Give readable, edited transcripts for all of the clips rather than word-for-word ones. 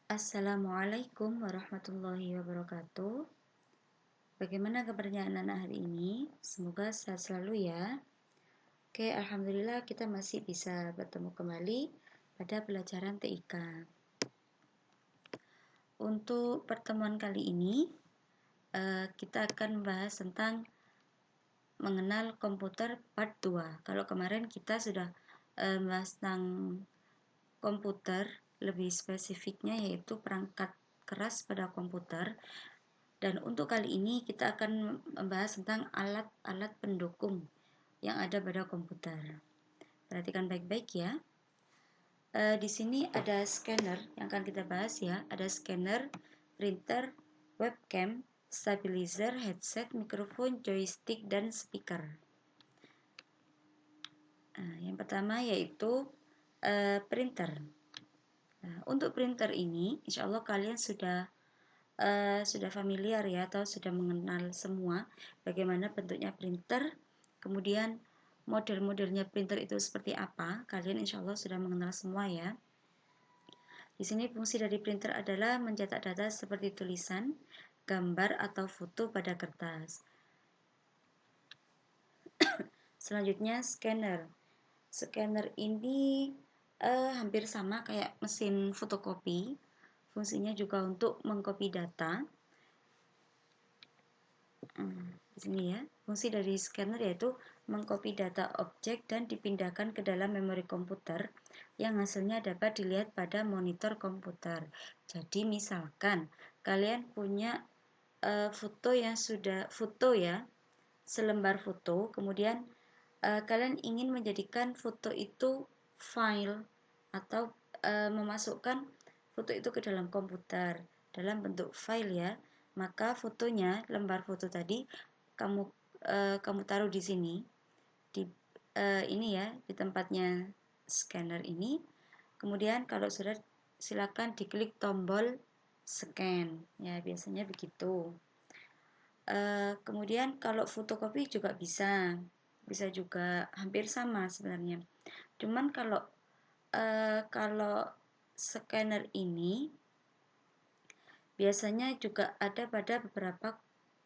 Assalamualaikum warahmatullahi wabarakatuh. Bagaimana kabarnya anak-anak hari ini? Semoga sehat selalu ya. Oke, alhamdulillah kita masih bisa bertemu kembali pada pelajaran TIK. Untuk pertemuan kali ini, kita akan membahas tentang mengenal komputer part 2. Kalau kemarin kita sudah membahas tentang komputer, lebih spesifiknya yaitu perangkat keras pada komputer. Dan untuk kali ini kita akan membahas tentang alat-alat pendukung yang ada pada komputer. Perhatikan baik-baik ya. Di sini ada scanner yang akan kita bahas ya. Ada scanner, printer, webcam, stabilizer, headset, mikrofon, joystick, dan speaker. Yang pertama yaitu printer. Nah, untuk printer ini, insya Allah kalian sudah familiar ya, atau sudah mengenal semua bagaimana bentuknya printer, kemudian model-modelnya printer itu seperti apa. Kalian insya Allah sudah mengenal semua ya. Di sini fungsi dari printer adalah mencetak data seperti tulisan, gambar, atau foto pada kertas. Selanjutnya scanner. Scanner ini hampir sama kayak mesin fotokopi. Fungsinya juga untuk mengcopy data. Di sini ya, fungsi dari scanner yaitu mengcopy data objek dan dipindahkan ke dalam memori komputer yang hasilnya dapat dilihat pada monitor komputer. Jadi misalkan kalian punya foto ya, selembar foto, kemudian kalian ingin menjadikan foto itu file atau memasukkan foto itu ke dalam komputer dalam bentuk file ya, maka fotonya, lembar foto tadi kamu taruh di sini, di ini ya, di tempatnya scanner ini. Kemudian kalau sudah, silakan diklik tombol scan ya, biasanya begitu. Kemudian kalau fotokopi juga bisa juga, hampir sama sebenarnya. Cuman kalau scanner ini biasanya juga ada pada beberapa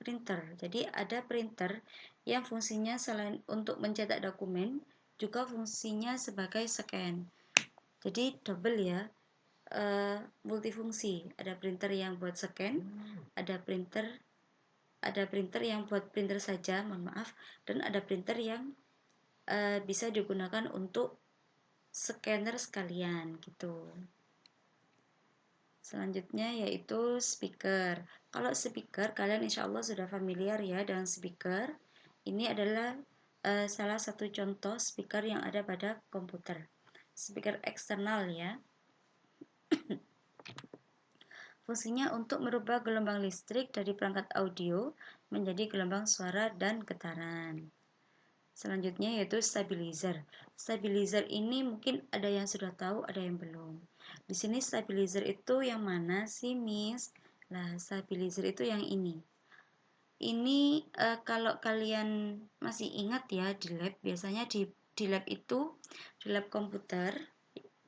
printer. Jadi ada printer yang fungsinya selain untuk mencetak dokumen, juga fungsinya sebagai scan. Jadi double ya, multifungsi. Ada printer yang buat scan, ada printer yang buat printer saja, mohon maaf, dan ada printer yang bisa digunakan untuk scanner sekalian gitu. Selanjutnya yaitu speaker. Kalau speaker, kalian insya Allah sudah familiar ya dengan speaker. Ini adalah salah satu contoh speaker yang ada pada komputer. Speaker eksternal ya. Fungsinya untuk merubah gelombang listrik dari perangkat audio menjadi gelombang suara dan getaran. Selanjutnya yaitu stabilizer. Stabilizer ini mungkin ada yang sudah tahu, ada yang belum. Di sini stabilizer itu yang mana sih, Miss? Nah, stabilizer itu yang ini. Ini kalau kalian masih ingat ya, di lab biasanya di lab itu, di lab komputer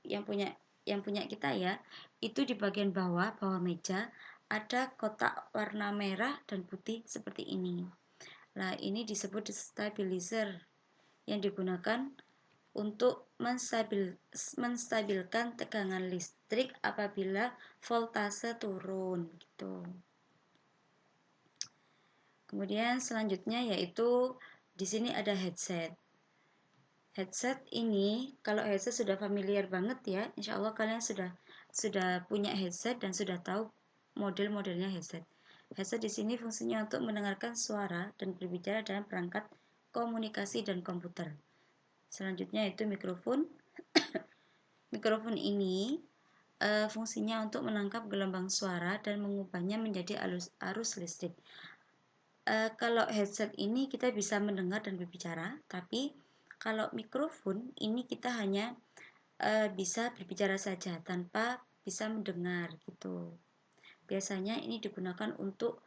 yang punya kita ya, itu di bagian bawah meja ada kotak warna merah dan putih seperti ini. Nah, ini disebut stabilizer yang digunakan untuk menstabilkan tegangan listrik apabila voltase turun gitu. Kemudian selanjutnya yaitu di sini ada headset. Headset ini, kalau headset sudah familiar banget ya, insya Allah kalian sudah punya headset dan sudah tahu model-modelnya headset. Headset di sini fungsinya untuk mendengarkan suara dan berbicara dalam perangkat komunikasi dan komputer. Selanjutnya yaitu mikrofon. Mikrofon ini fungsinya untuk menangkap gelombang suara dan mengubahnya menjadi arus listrik. Kalau headset ini kita bisa mendengar dan berbicara, tapi kalau mikrofon ini kita hanya bisa berbicara saja tanpa bisa mendengar gitu. Biasanya ini digunakan untuk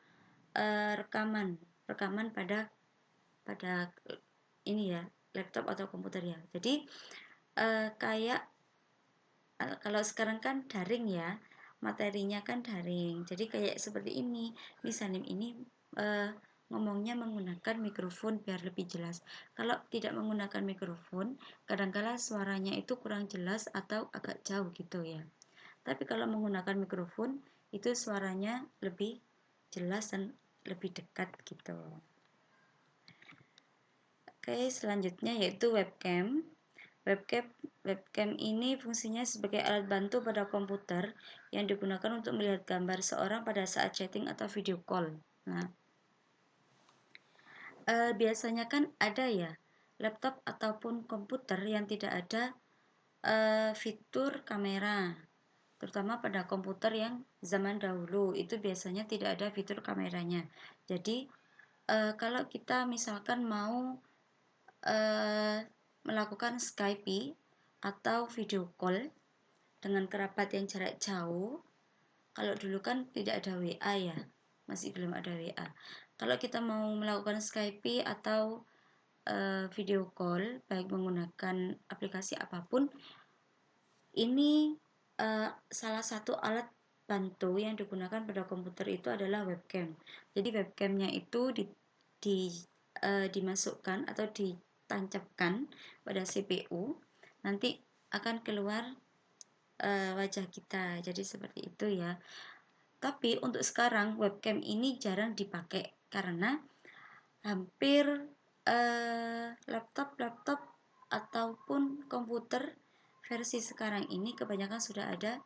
rekaman pada ini ya, laptop atau komputer ya. Jadi kayak kalau sekarang kan daring ya, materinya kan daring, jadi kayak seperti ini. Misalnya ini ngomongnya menggunakan mikrofon biar lebih jelas. Kalau tidak menggunakan mikrofon, kadang-kala suaranya itu kurang jelas atau agak jauh gitu ya. Tapi kalau menggunakan mikrofon, itu suaranya lebih jelas dan lebih dekat gitu. Oke, selanjutnya yaitu webcam. Webcam ini fungsinya sebagai alat bantu pada komputer yang digunakan untuk melihat gambar seorang pada saat chatting atau video call. Nah, biasanya kan ada ya laptop ataupun komputer yang tidak ada fitur kamera, terutama pada komputer yang zaman dahulu itu biasanya tidak ada fitur kameranya. Jadi kalau kita misalkan mau melakukan Skype atau video call dengan kerabat yang jarak jauh, kalau dulu kan tidak ada WA ya, masih belum ada WA. Kalau kita mau melakukan Skype atau video call baik menggunakan aplikasi apapun, ini salah satu alat bantu yang digunakan pada komputer itu adalah webcam. Jadi webcamnya itu dimasukkan atau ditancapkan pada CPU, nanti akan keluar wajah kita. Jadi seperti itu ya. Tapi untuk sekarang webcam ini jarang dipakai karena hampir laptop ataupun komputer versi sekarang ini kebanyakan sudah ada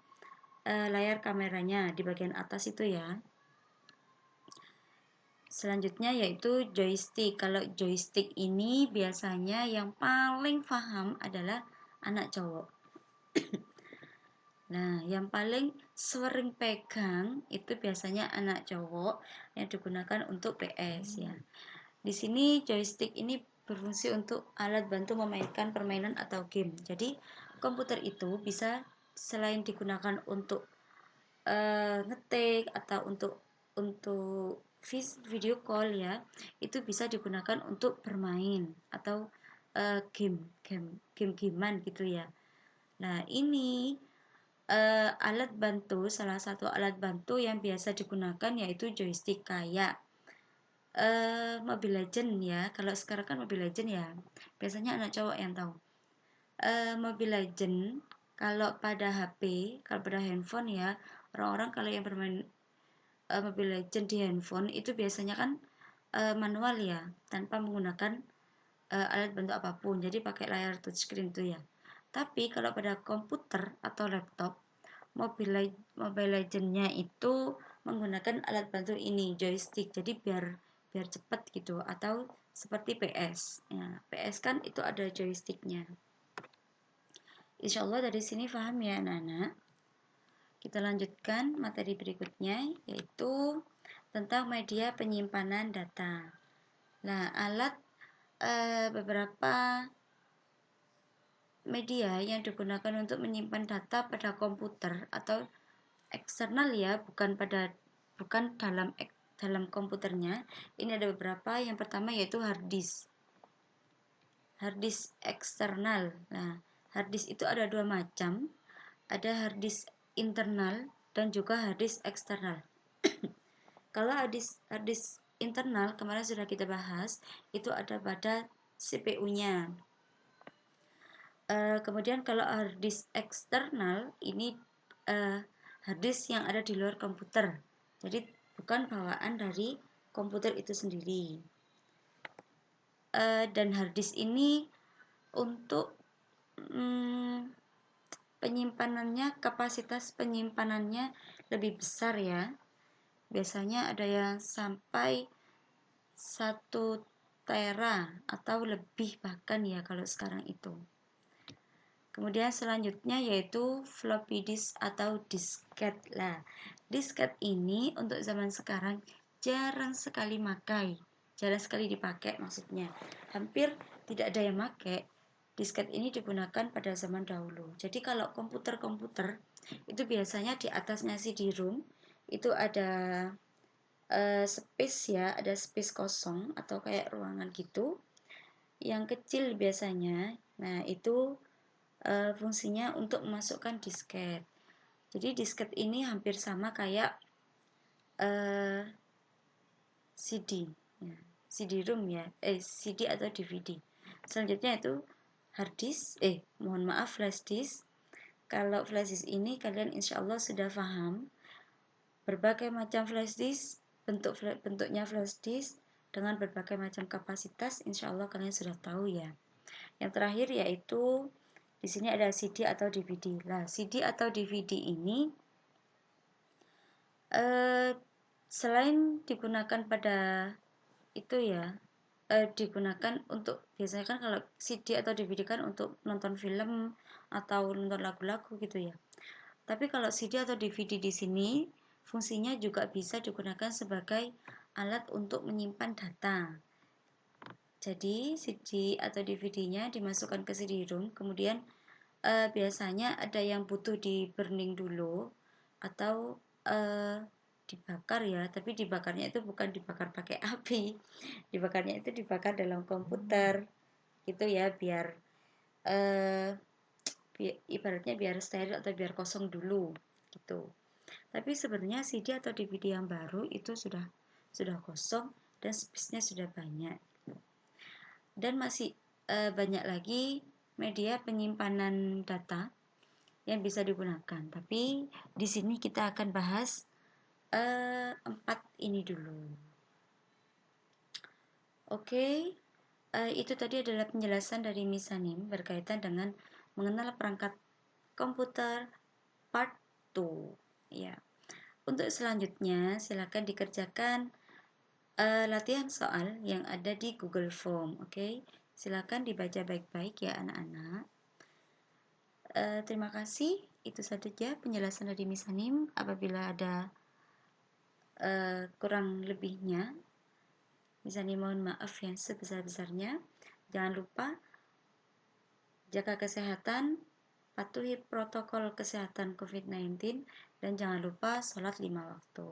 layar kameranya di bagian atas itu ya. Selanjutnya yaitu joystick. Kalau joystick ini biasanya yang paling paham adalah anak cowok. Nah, yang paling sering pegang itu biasanya anak cowok yang digunakan untuk PS ya. Di sini joystick ini berfungsi untuk alat bantu memainkan permainan atau game. Jadi komputer itu bisa selain digunakan untuk ngetik atau untuk video call ya, itu bisa digunakan untuk bermain atau game-gamean gitu ya. Nah ini salah satu alat bantu yang biasa digunakan yaitu joystick kayak Mobile Legend ya. Kalau sekarang kan Mobile Legend ya, biasanya anak cowok yang tahu. Mobile Legend kalau pada HP, kalau pada handphone ya, orang-orang kalau yang bermain Mobile Legend di handphone itu biasanya kan manual ya, tanpa menggunakan alat bantu apapun. Jadi pakai layar touchscreen itu ya. Tapi kalau pada komputer atau laptop, Mobile Legend-nya itu menggunakan alat bantu ini, joystick. Jadi biar cepat gitu, atau seperti PS. Ya, PS kan itu ada joysticknya. Insya Allah dari sini paham ya anak-anak. Kita lanjutkan materi berikutnya yaitu tentang media penyimpanan data. Nah, beberapa media yang digunakan untuk menyimpan data pada komputer atau eksternal ya, bukan dalam komputernya. Ini ada beberapa. Yang pertama yaitu hard disk. Hard disk eksternal. Nah, hard disk itu ada dua macam. Ada hard disk internal dan juga hard disk eksternal. Kalau hard disk internal kemarin sudah kita bahas, itu ada pada CPU-nya. Kemudian kalau hard disk eksternal ini hard disk yang ada di luar komputer, jadi bukan bawaan dari komputer itu sendiri. Dan hard disk ini untuk kapasitas penyimpanannya lebih besar ya. Biasanya ada yang sampai 1 tera atau lebih bahkan ya kalau sekarang itu. Kemudian selanjutnya yaitu floppy disk atau disket. Lah, disket ini untuk zaman sekarang jarang sekali dipakai maksudnya. Hampir tidak ada yang pakai. Disket ini digunakan pada zaman dahulu. Jadi kalau komputer-komputer itu biasanya di atasnya CD-ROM itu ada space ya, ada space kosong atau kayak ruangan gitu. Yang kecil biasanya. Nah, itu fungsinya untuk memasukkan disket. Jadi disket ini hampir sama kayak CD, ya. CD-ROM ya, CD atau DVD. Selanjutnya itu hard disk, mohon maaf, flash disk. Kalau flash disk ini kalian insya Allah sudah paham berbagai macam flash disk, bentuknya flash disk dengan berbagai macam kapasitas, insya Allah kalian sudah tahu ya. Yang terakhir yaitu di sini ada CD atau DVD. Nah, CD atau DVD ini selain digunakan pada itu ya, digunakan untuk, biasanya kan kalau CD atau DVD kan untuk nonton film atau nonton lagu-lagu gitu ya. Tapi kalau CD atau DVD di sini fungsinya juga bisa digunakan sebagai alat untuk menyimpan data. Jadi CD atau DVD-nya dimasukkan ke CD-ROM, kemudian biasanya ada yang butuh di burning dulu atau dibakar ya, tapi dibakarnya itu bukan dibakar pakai api, dibakarnya itu dibakar dalam komputer gitu ya, biar ibaratnya biar steril atau biar kosong dulu gitu. Tapi sebenarnya CD atau DVD yang baru itu sudah kosong dan space-nya sudah banyak. Dan masih banyak lagi media penyimpanan data yang bisa digunakan. Tapi di sini kita akan bahas 4 ini dulu. Oke, itu tadi adalah penjelasan dari Miss Hanim berkaitan dengan mengenal perangkat komputer part 2. Ya. Untuk selanjutnya silakan dikerjakan latihan soal yang ada di Google Form. Oke, silakan dibaca baik-baik ya anak-anak. Terima kasih. Itu saja penjelasan dari Miss Hanim. Apabila ada kurang lebihnya, Miss Hanim mohon maaf yang sebesar-besarnya. Jangan lupa jaga kesehatan, patuhi protokol kesehatan COVID-19, dan jangan lupa sholat 5 waktu.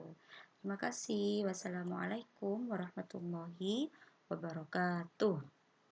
Terima kasih. Wassalamualaikum warahmatullahi wabarakatuh.